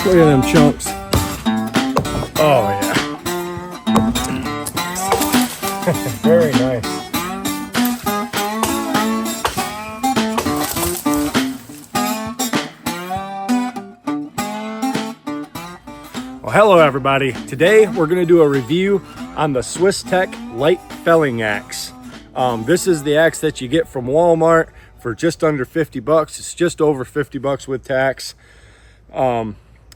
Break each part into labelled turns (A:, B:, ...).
A: Look at them chunks. Oh yeah. Very nice. Well, hello everybody. Today we're going to do a review on the Swiss Tech light felling axe. This is the axe that you get from Walmart for just under 50 bucks. It's just over 50 bucks with tax.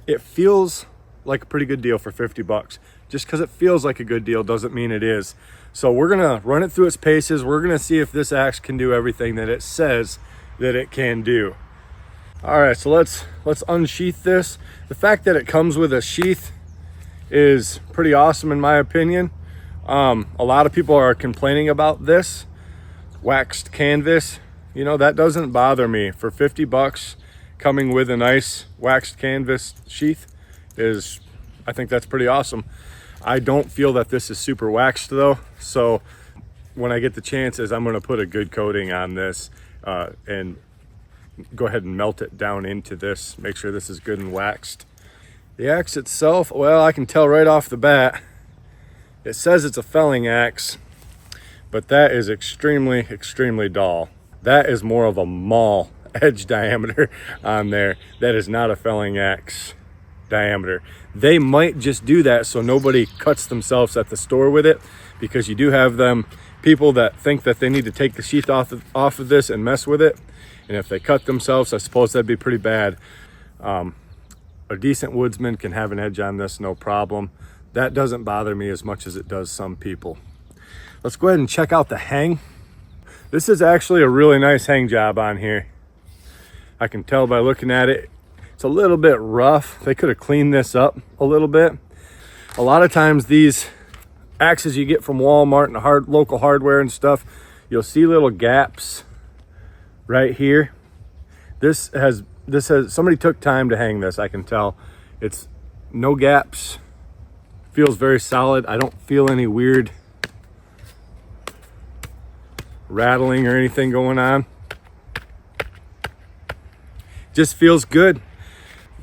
A: It feels like a pretty good deal for 50 bucks. Just because it feels like a good deal doesn't mean it is. So we're gonna run it through its paces. We're gonna see if this axe can do everything that it says that it can do. All right, so let's unsheath this. The fact that it comes with a sheath is pretty awesome in my opinion. A lot of people are complaining about this waxed canvas. You know, that doesn't bother me. For 50 bucks coming with a nice waxed canvas sheath is, I think that's pretty awesome. I don't feel that this is super waxed though, so when I get the chances, I'm going to put a good coating on this and go ahead and melt it down into this, make sure this is good and waxed. The axe itself, well, I can tell right off the bat, it says it's a felling axe, but that is extremely, extremely dull. That is more of a maul edge diameter on there. That is not a felling axe diameter. They might just do that so nobody cuts themselves at the store with it, because you do have them people that think that they need to take the sheath off of this and mess with it, and if they cut themselves, I suppose that'd be pretty bad. A decent woodsman can have an edge on this, no problem. That doesn't bother me as much as it does some people. Let's go ahead and check out the hang. This is actually a really nice hang job on here. I can tell by looking at it. It's a little bit rough. They could have cleaned this up a little bit. A lot of times these axes you get from Walmart and local hardware and stuff, you'll see little gaps right here. This has somebody took time to hang this. I can tell it's no gaps. Feels very solid. I don't feel any weird rattling or anything going on. Just feels good.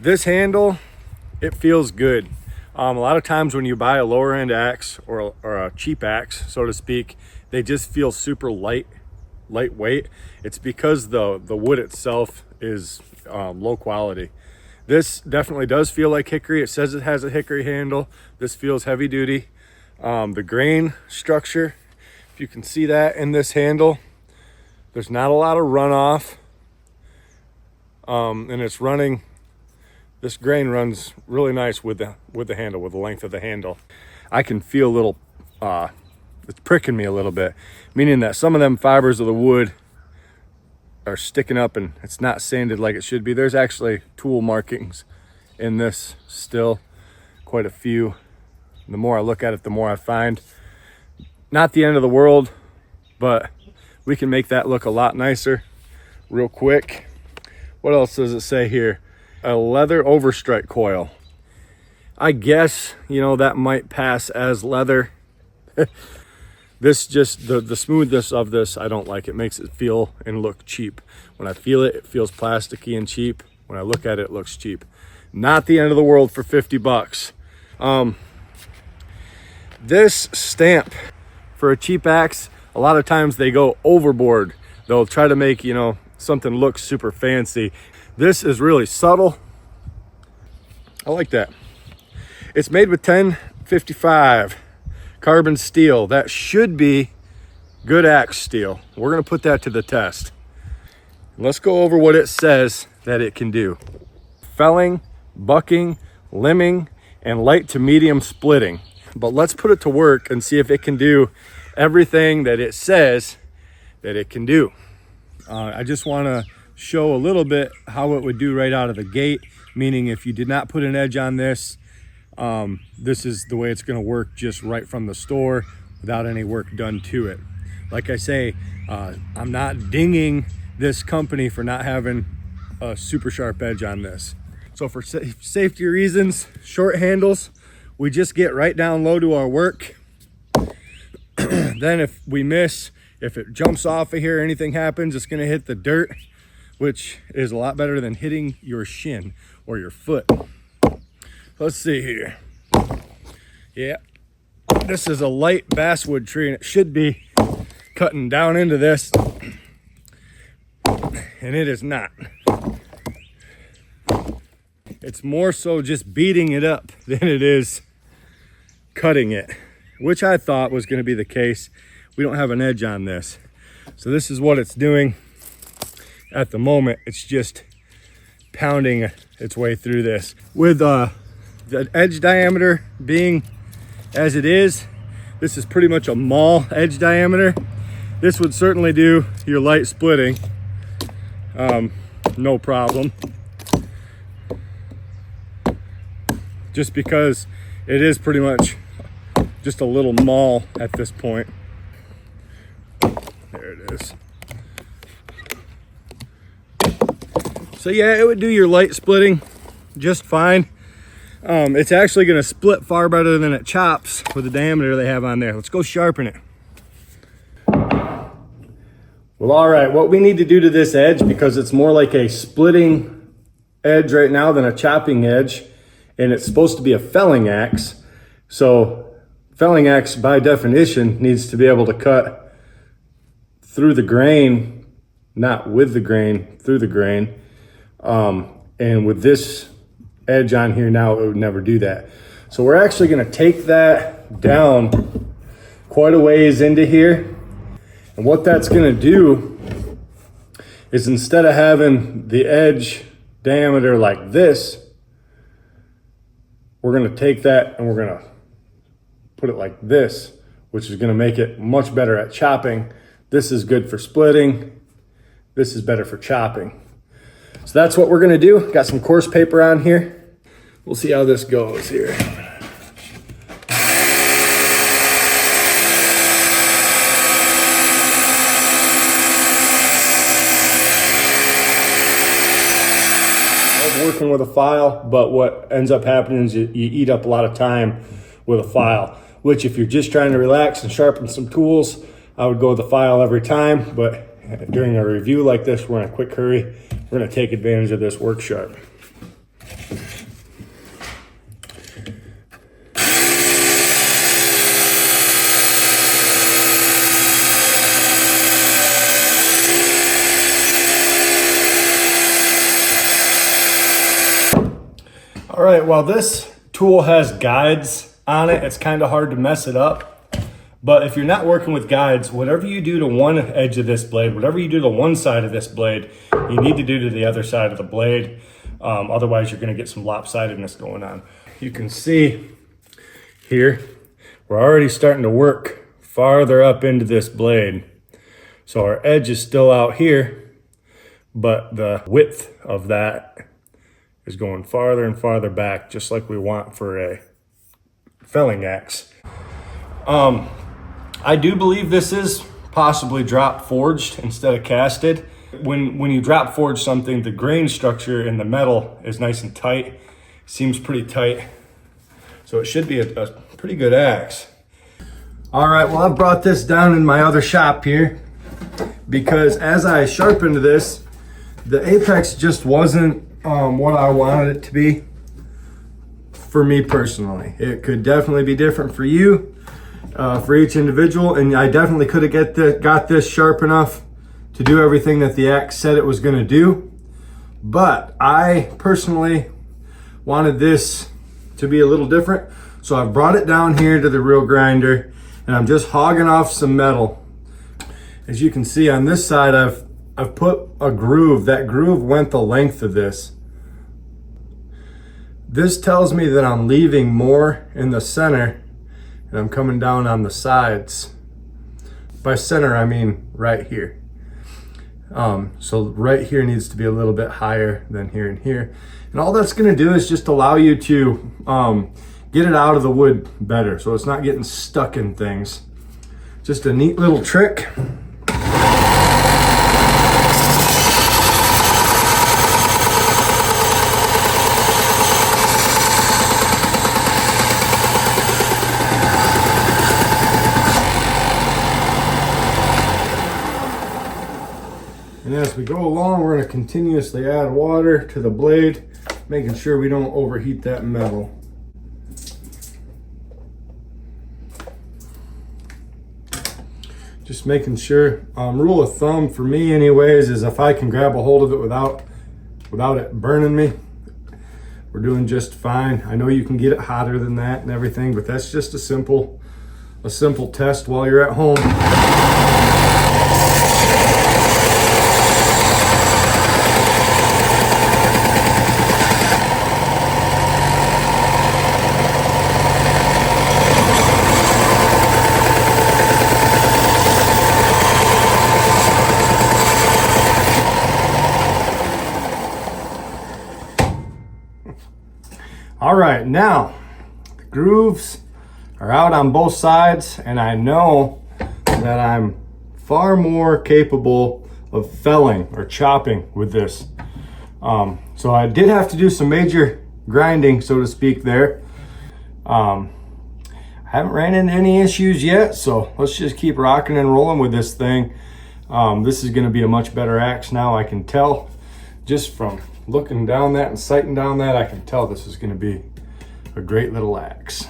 A: This handle, it feels good. A lot of times when you buy a lower end axe or a cheap axe, so to speak, they just feel super lightweight. It's because the wood itself is low quality. This definitely does feel like hickory. It says it has a hickory handle. This feels heavy duty. The grain structure, if you can see that in this handle, there's not a lot of runoff. And it's running, this grain runs really nice with the handle, with the length of the handle. I can feel a little, it's pricking me a little bit, meaning that some of them fibers of the wood are sticking up and it's not sanded like it should be. There's actually tool markings in this still, quite a few. The more I look at it, the more I find. Not the end of the world, but we can make that look a lot nicer real quick. What else does it say here? A leather overstrike coil. I guess, you know, that might pass as leather. This just, the smoothness of this, I don't like. It makes it feel and look cheap. When I feel it, it feels plasticky and cheap. When I look at it, it looks cheap. Not the end of the world for 50 bucks. This stamp for a cheap axe, a lot of times they go overboard. They'll try to make, you know, something look super fancy. This is really subtle. I like that. It's made with 1055 carbon steel. That should be good axe steel. We're going to put that to the test. Let's go over what it says that it can do. Felling, bucking, limbing, and light to medium splitting. But let's put it to work and see if it can do everything that it says that it can do. I just want to show a little bit how it would do right out of the gate, meaning if you did not put an edge on this, this is the way it's going to work just right from the store without any work done to it. Like I say, I'm not dinging this company for not having a super sharp edge on this. So for safety reasons, short handles, we just get right down low to our work. Then if we miss, if it jumps off of here, anything happens, it's going to hit the dirt, which is a lot better than hitting your shin or your foot. Let's see here. Yeah, this is a light basswood tree and it should be cutting down into this, and it is not. It's more so just beating it up than it is cutting it, which I thought was going to be the case. We don't have an edge on this. So this is what it's doing at the moment. It's just pounding its way through this. With the edge diameter being as it is, this is pretty much a maul edge diameter. This would certainly do your light splitting, no problem. Just because it is pretty much just a little maul at this point. There it is. So yeah, it would do your light splitting just fine. It's actually going to split far better than it chops with the diameter they have on there. Let's go sharpen it. Well, all right, what we need to do to this edge, because it's more like a splitting edge right now than a chopping edge, and it's supposed to be a felling axe. So felling axe by definition needs to be able to cut through the grain, not with the grain, through the grain. And with this edge on here now, it would never do that. So we're actually going to take that down quite a ways into here. And what that's going to do is, instead of having the edge diameter like this, we're going to take that and we're going to put it like this, which is going to make it much better at chopping. This is good for splitting. This is better for chopping. So that's what we're going to do. Got some coarse paper on here. We'll see how this goes here. Working with a file, but what ends up happening is you eat up a lot of time with a file, which if you're just trying to relax and sharpen some tools, I would go with the file every time. But during a review like this, we're in a quick hurry. We're going to take advantage of this work sharp. All right, well, this tool has guides on it. It's kind of hard to mess it up. But if you're not working with guides, whatever you do to one edge of this blade, whatever you do to one side of this blade, you need to do to the other side of the blade. Otherwise, you're going to get some lopsidedness going on. You can see here, we're already starting to work farther up into this blade. So our edge is still out here, but the width of that is going farther and farther back, just like we want for a felling axe. I do believe this is possibly drop forged instead of casted. When you drop forge something, the grain structure in the metal is nice and tight. Seems pretty tight. So it should be a pretty good axe. All right, well, I've brought this down in my other shop here because as I sharpened this, the apex just wasn't what I wanted it to be for me personally. It could definitely be different for you, for each individual, and I definitely could have got this sharp enough to do everything that the axe said it was going to do. But I personally wanted this to be a little different, so I've brought it down here to the reel grinder and I'm just hogging off some metal. As you can see on this side, I've put a groove. That groove went the length of this. This tells me that I'm leaving more in the center and I'm coming down on the sides. By center, I mean right here. So right here needs to be a little bit higher than here and here. And all that's gonna do is just allow you to get it out of the wood better, so it's not getting stuck in things. Just a neat little trick. And as we go along, we're going to continuously add water to the blade, making sure we don't overheat that metal. Just making sure. Rule of thumb for me anyways is if I can grab a hold of it without it burning me, we're doing just fine. I know you can get it hotter than that and everything, but that's just a simple test while you're at home. All right, now the grooves are out on both sides, and I know that I'm far more capable of felling or chopping with this. So I did have to do some major grinding, so to speak, there. I haven't ran into any issues yet, so let's just keep rocking and rolling with this thing. This is going to be a much better axe now. I can tell just from looking down that and sighting down that, I can tell this is going to be a great little axe.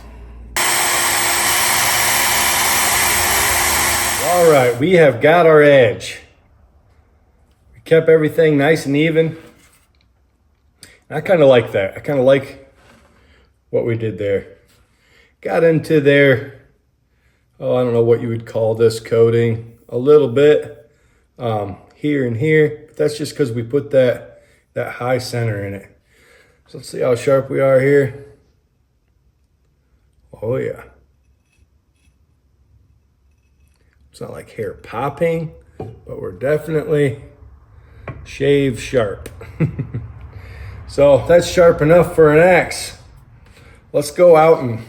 A: All right, we have got our edge. We kept everything nice and even. I kind of like that. I kind of like what we did there. Got into there, oh, I don't know what you would call this coating, a little bit here and here, but that's just because we put that high center in it. So let's see how sharp we are here. Oh yeah. It's not like hair popping, but we're definitely shave sharp. So that's sharp enough for an axe. Let's go out and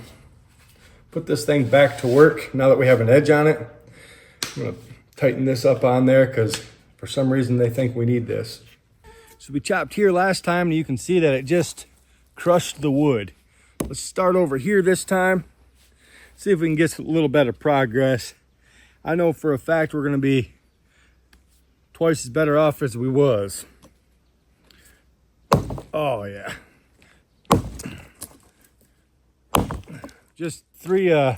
A: put this thing back to work now that we have an edge on it. I'm gonna tighten this up on there because for some reason they think we need this. So we chopped here last time and you can see that it just crushed the wood. Let's start over here this time. See if we can get a little better progress. I know for a fact we're gonna be twice as better off as we was. Oh yeah. Just 3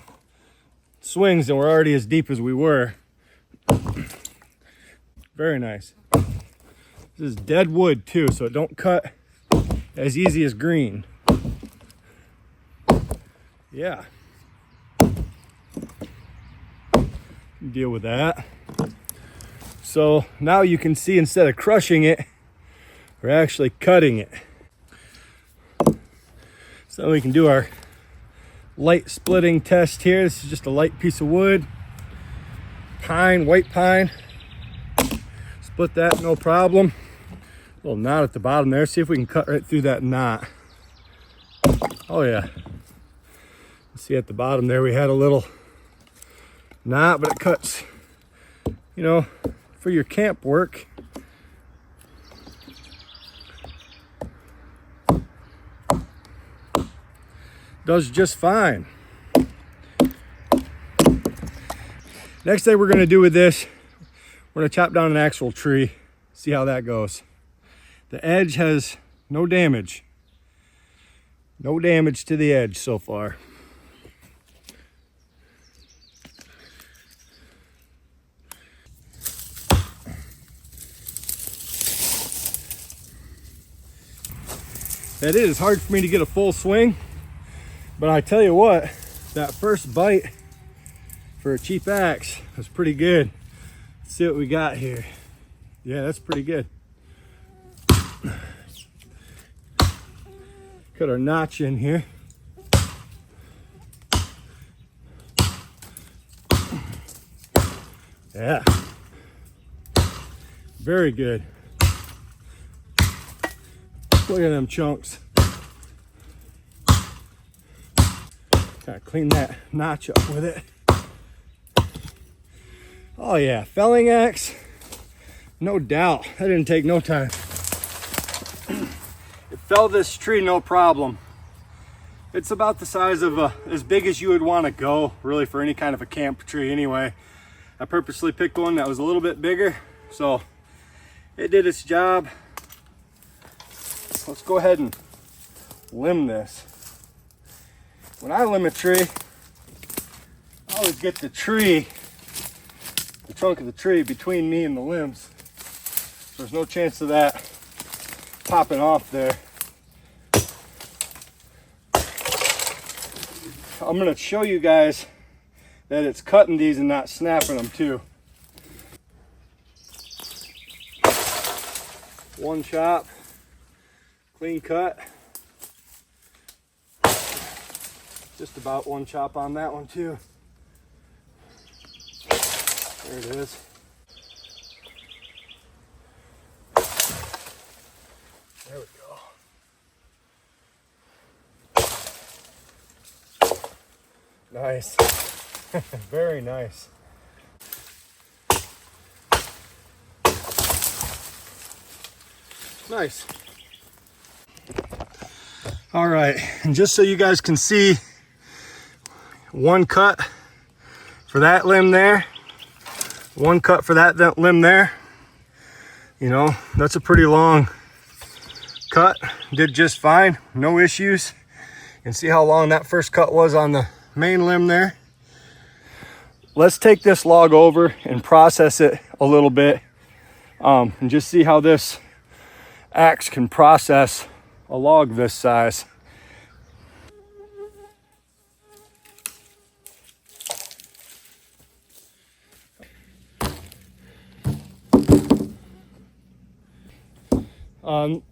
A: swings and we're already as deep as we were. Very nice. This is dead wood too, so it don't cut as easy as green. Yeah. Deal with that. So now you can see instead of crushing it, we're actually cutting it. So we can do our light splitting test here. This is just a light piece of wood. Pine, white pine. Split that, no problem. A little knot at the bottom there. See if we can cut right through that knot. Oh yeah. See at the bottom there we had a little knot, but it cuts, you know, for your camp work. Does just fine. Next thing we're gonna do with this, we're gonna chop down an actual tree, see how that goes. The edge has no damage. No damage to the edge so far. It is hard for me to get a full swing, but I tell you what, that first bite for a cheap axe was pretty good. Let's see what we got here. Yeah, that's pretty good. Cut our notch in here. Yeah. Very good. Look at them chunks. Gotta clean that notch up with it. Oh yeah, felling axe, no doubt. That didn't take no time. It felled this tree no problem. It's about the size of as big as you would want to go, really, for any kind of a camp tree anyway. I purposely picked one that was a little bit bigger, so it did its job. Let's go ahead and limb this. When I limb a tree, I always get the tree trunk of the tree between me and the limbs. There's no chance of that popping off there. I'm going to show you guys that it's cutting these and not snapping them too. One chop, clean cut. Just about one chop on that one too. There it is. There we go. Nice. Very nice. Nice. All right, and just so you guys can see, one cut for that limb there, one cut for that limb there. You know, that's a pretty long cut. Did just fine, no issues. You can see how long that first cut was on the main limb there. Let's take this log over and process it a little bit, and just see how this axe can process a log this size.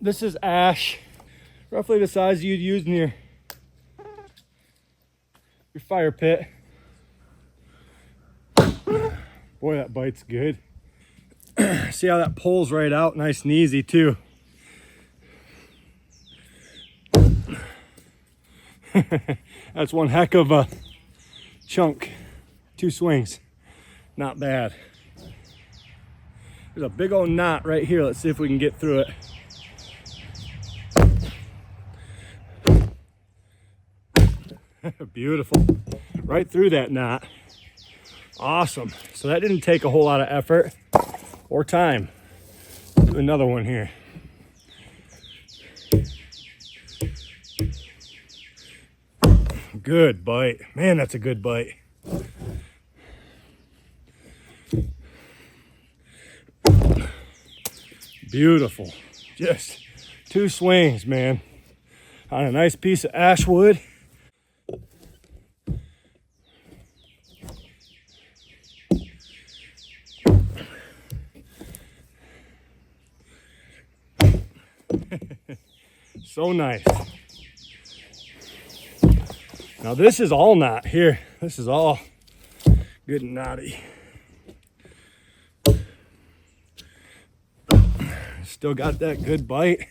A: This is ash, roughly the size you'd use in your fire pit. Boy, that bite's good. See how that pulls right out, nice and easy too. That's one heck of a chunk. 2 swings, not bad. There's a big old knot right here. Let's see if we can get through it. Beautiful. Right through that knot. Awesome. So that didn't take a whole lot of effort or time. Do another one here. Good bite. Man, that's a good bite. Beautiful. Just 2 swings, man, on a nice piece of ash wood. So nice. Now this is all knot here. This is all good and knotty. Still got that good bite.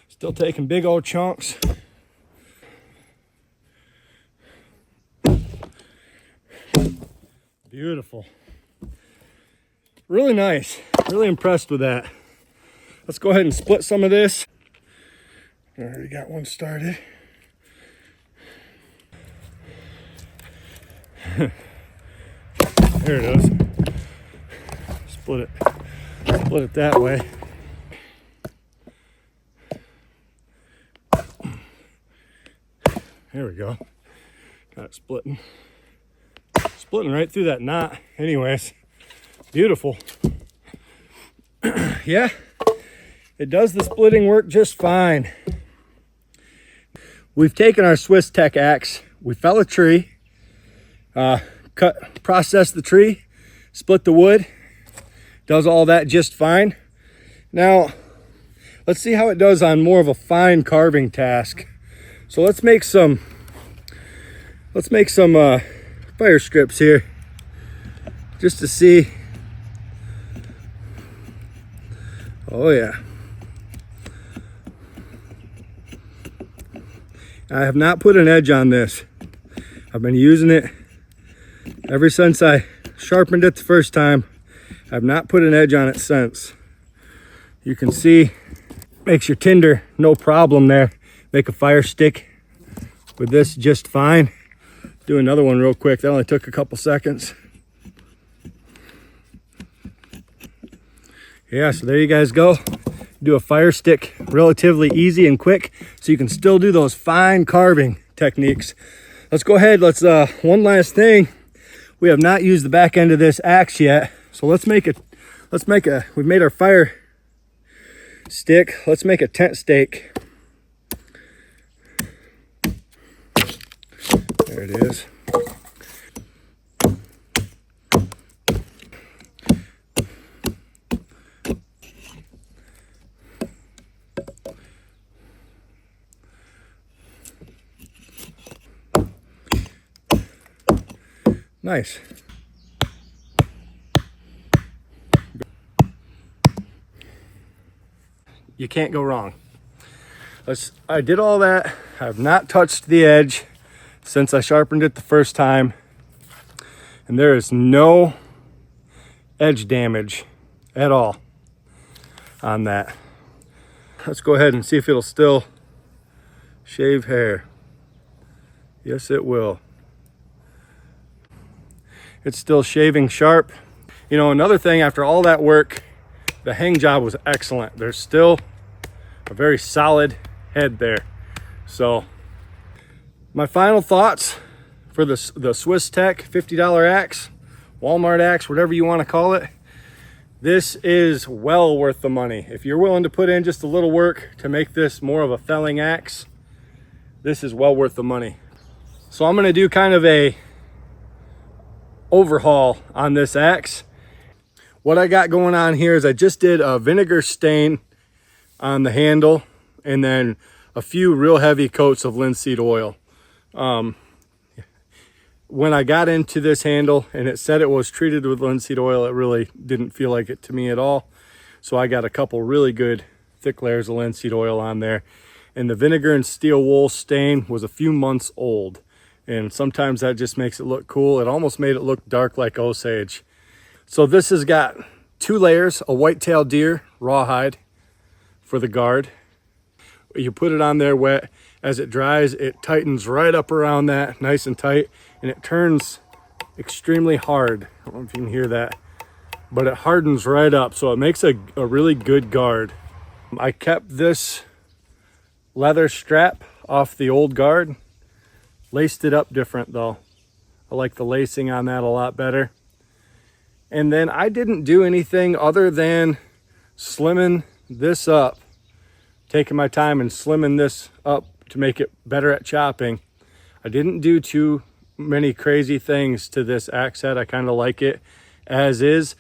A: Still taking big old chunks. Beautiful. Really nice. Really impressed with that. Let's go ahead and split some of this. I already got one started. There it is. Split it that way. There we go. Got it splitting right through that knot. Anyways, beautiful. Yeah, it does the splitting work just fine. We've taken our Swiss Tech axe, we fell a tree, processed the tree, split the wood, does all that just fine. Now, let's see how it does on more of a fine carving task. So let's make some fire strips here, just to see. Oh yeah. I have not put an edge on this. I've been using it ever since I sharpened it the first time. I've not put an edge on it since. You can see, makes your tinder no problem there. Make a fire stick with this just fine. Do another one real quick. That only took a couple seconds. Yeah, so there you guys go. Do a fire stick relatively easy and quick, so you can still do those fine carving techniques let's go ahead. Let's one last thing. We have not used the back end of this axe yet, so we've made our fire stick. Let's make a tent stake. There it is. Nice. You can't go wrong. I did all that. I've not touched the edge since I sharpened it the first time, and there is no edge damage at all on that. Let's go ahead and see if it'll still shave hair. Yes, it will. It's still shaving sharp. You know, another thing, after all that work, the hang job was excellent. There's still a very solid head there. So my final thoughts for the Swiss Tech $50 axe, Walmart axe, whatever you want to call it. This is well worth the money. If you're willing to put in just a little work to make this more of a felling axe, this is well worth the money. So I'm going to do kind of a overhaul on this axe. What I got going on here is I just did a vinegar stain on the handle and then a few real heavy coats of linseed oil. When I got into this handle and it said it was treated with linseed oil, it really didn't feel like it to me at all. So I got a couple really good thick layers of linseed oil on there. And the vinegar and steel wool stain was a few months old. And sometimes that just makes it look cool. It almost made it look dark like Osage. So this has got 2 layers, a white-tailed deer rawhide for the guard. You put it on there wet. As it dries, it tightens right up around that, nice and tight, and it turns extremely hard. I don't know if you can hear that, but it hardens right up, so it makes a really good guard. I kept this leather strap off the old guard, laced it up different though. I like the lacing on that a lot better. And then I didn't do anything other than slimming this up, taking my time and slimming this up to make it better at chopping. I didn't do too many crazy things to this axe head. I kind of like it as is.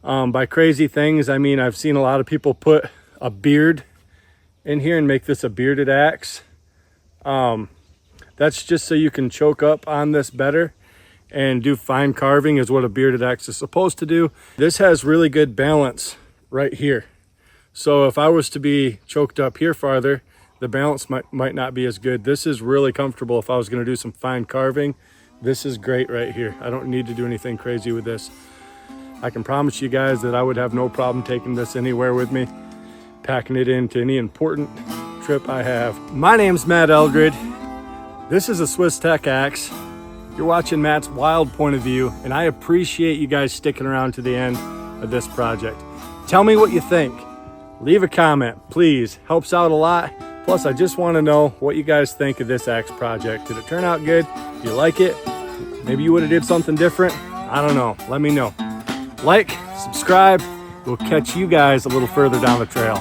A: By crazy things, I mean, I've seen a lot of people put a beard in here and make this a bearded axe. That's just so you can choke up on this better and do fine carving is what a bearded axe is supposed to do. This has really good balance right here. So if I was to be choked up here farther, the balance might not be as good. This is really comfortable if I was gonna do some fine carving. This is great right here. I don't need to do anything crazy with this. I can promise you guys that I would have no problem taking this anywhere with me, packing it into any important trip I have. My name's Matt Eldred. This is a Swiss Tech axe. You're watching Matt's wild point of view, and I appreciate you guys sticking around to the end of this project. Tell me what you think. Leave a comment, please. Helps out a lot. Plus, I just want to know what you guys think of this axe project. Did it turn out good? Do you like it? Maybe you would have did something different? I don't know. Let me know. Like, subscribe. We'll catch you guys a little further down the trail.